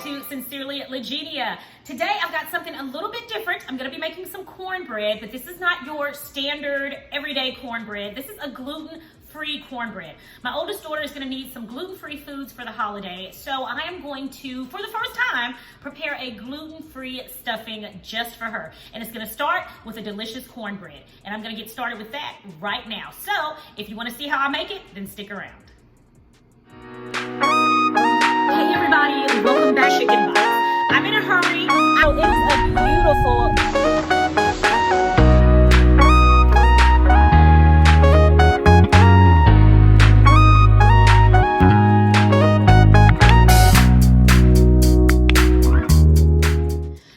to Sincerely Legenia. Today I've got something a little bit different. I'm gonna be making some cornbread, but this is not your standard everyday cornbread. This is a gluten-free cornbread. My oldest daughter is gonna need some gluten-free foods for the holiday, so I am going to, for the first time, prepare a gluten-free stuffing just for her. And it's gonna start with a delicious cornbread. And I'm gonna get started with that right now. So if you wanna see how I make it, then stick around. Hey everybody, welcome back to Chicken Bites. I'm in a hurry. Oh, it is a beautiful...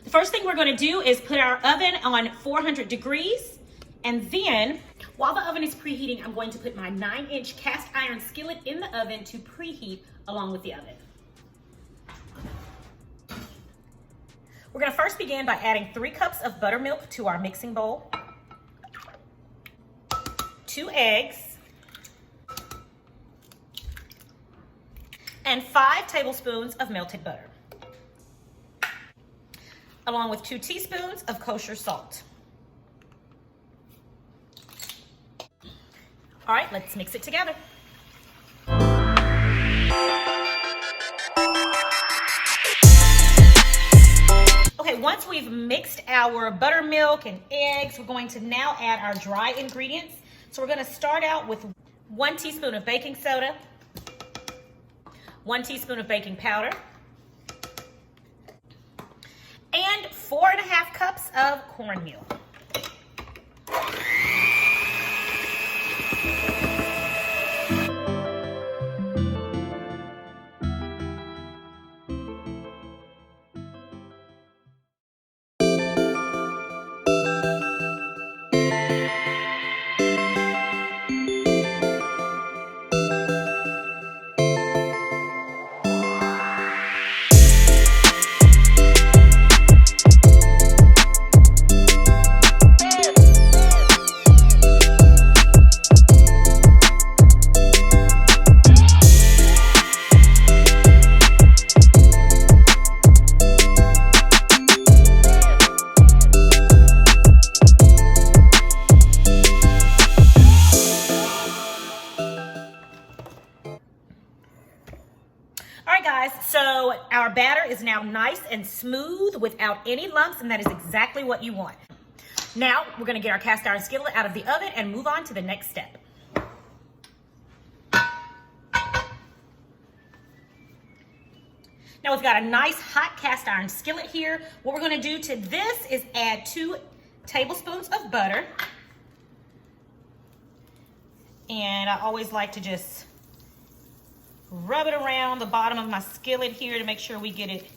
The first thing we're gonna do is put our oven on 400 degrees, and then while the oven is preheating, I'm going to put my 9-inch cast iron skillet in the oven to preheat along with the oven. We're gonna first begin by adding 3 cups of buttermilk to our mixing bowl, 2 eggs, and 5 tablespoons of melted butter, along with 2 teaspoons of kosher salt. All right, let's mix it together. Okay, once we've mixed our buttermilk and eggs, we're going to now add our dry ingredients. So we're gonna start out with 1 teaspoon of baking soda, 1 teaspoon of baking powder, and 4.5 cups of cornmeal. All right, guys, so our batter is now nice and smooth without any lumps, and that is exactly what you want. Now, we're gonna get our cast iron skillet out of the oven and move on to the next step. Now, we've got a nice hot cast iron skillet here. What we're gonna do to this is add 2 tablespoons of butter. And I always like to just rub it around the bottom of my skillet here to make sure we get it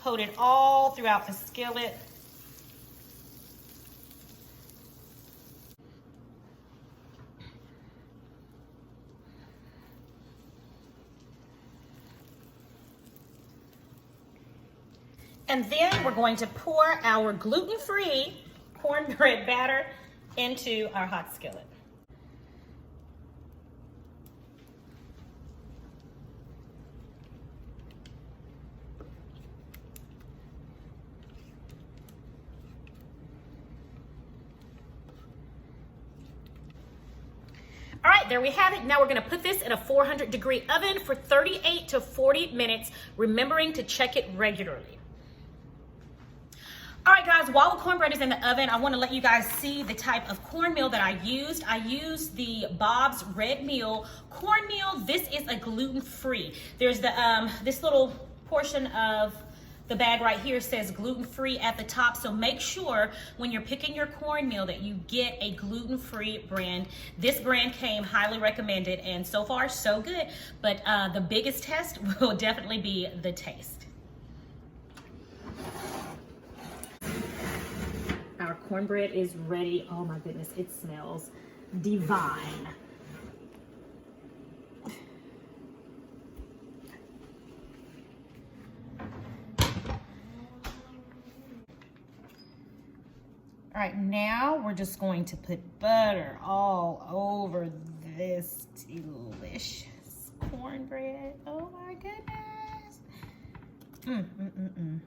coated all throughout the skillet. And then we're going to pour our gluten-free cornbread batter into our hot skillet. All right, there we have it. Now we're gonna put this in a 400-degree oven for 38 to 40 minutes, remembering to check it regularly. All right, guys, while the cornbread is in the oven, I wanna let you guys see the type of cornmeal that I used. I used the Bob's Red Meal cornmeal. This is a gluten-free. There's the this little portion of the bag right here says gluten-free at the top, so make sure when you're picking your cornmeal that you get a gluten-free brand. This brand came highly recommended, and so far so good, but the biggest test will definitely be the taste. Our cornbread is ready. Oh my goodness, it smells divine. All right, now we're just going to put butter all over this delicious cornbread. Oh my goodness. Mm, mm, mm, mm.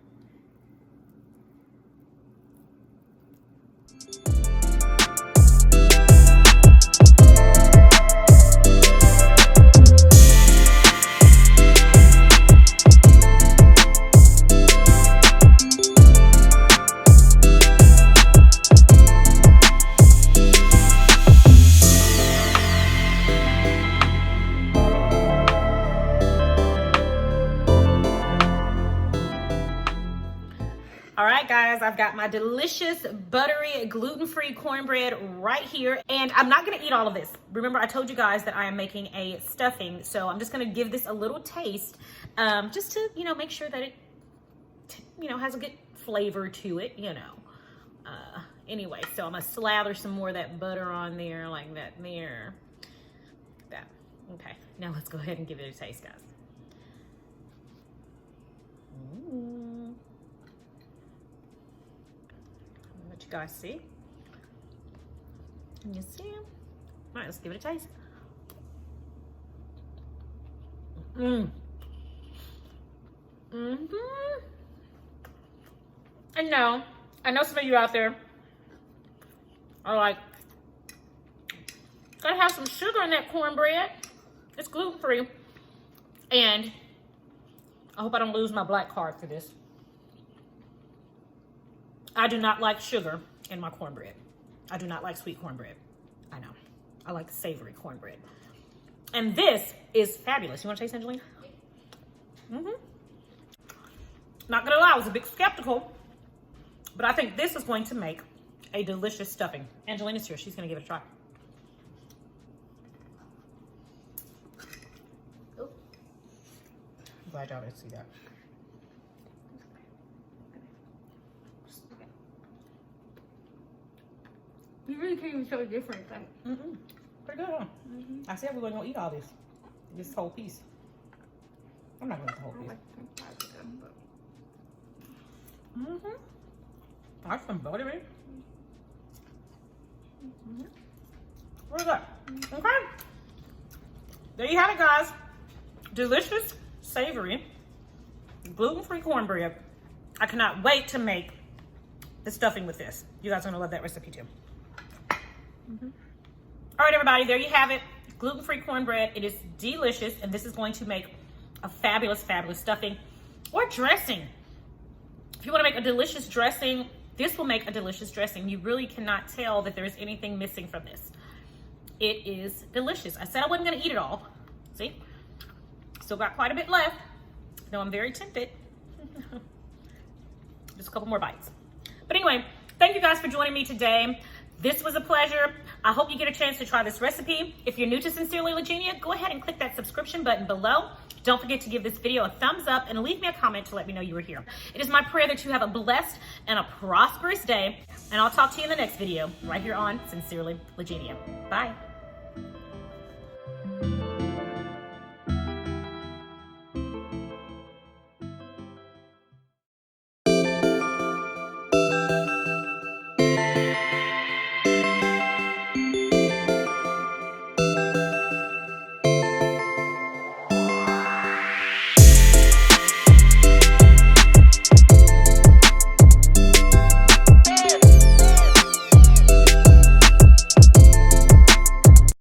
All right, guys, I've got my delicious, buttery, gluten-free cornbread right here. And I'm not gonna eat all of this. Remember, I told you guys that I am making a stuffing. So I'm just gonna give this a little taste, just to, make sure that it, has a good flavor to it, Anyway, so I'm gonna slather some more of that butter on there, like that there. That, okay. Now let's go ahead and give it a taste, guys. Ooh. Let you guys see. Can you see them? All right, let's give it a taste. Mmm. Mm-hmm. And no, I know some of you out there are like, gotta have some sugar in that cornbread. It's gluten-free. And I hope I don't lose my black card for this. I do not like sugar in my cornbread. I do not like sweet cornbread. I know. I like savory cornbread. And this is fabulous. You want to taste, Angelina? Mm-hmm. Not gonna lie, I was a bit skeptical, but I think this is going to make a delicious stuffing. Angelina's here. She's gonna give it a try. Oh. I'm glad y'all didn't see that. You really can't even tell the difference. Mm-hmm. Pretty good, huh? Mm-hmm. I said we weren't gonna eat all this whole piece. I'm not gonna eat the whole piece. Mm-hmm. That's some buttery. Mm-hmm. What is that? Okay. There you have it, guys. Delicious, savory, gluten-free cornbread. I cannot wait to make the stuffing with this. You guys are gonna love that recipe too. Mm-hmm. All right, everybody, there you have it. Gluten-free cornbread. It is delicious, and this is going to make a fabulous, fabulous stuffing or dressing. If you want to make a delicious dressing, this will make a delicious dressing. You really cannot tell that there's anything missing from this. It is delicious. I said I wasn't going to eat it all. See? Still got quite a bit left, though I'm very tempted. Just a couple more bites. But anyway, thank you guys for joining me today. This was a pleasure. I hope you get a chance to try this recipe. If you're new to Sincerely Legenia, go ahead and click that subscription button below. Don't forget to give this video a thumbs up and leave me a comment to let me know you were here. It is my prayer that you have a blessed and a prosperous day, and I'll talk to you in the next video right here on Sincerely Legenia. Bye.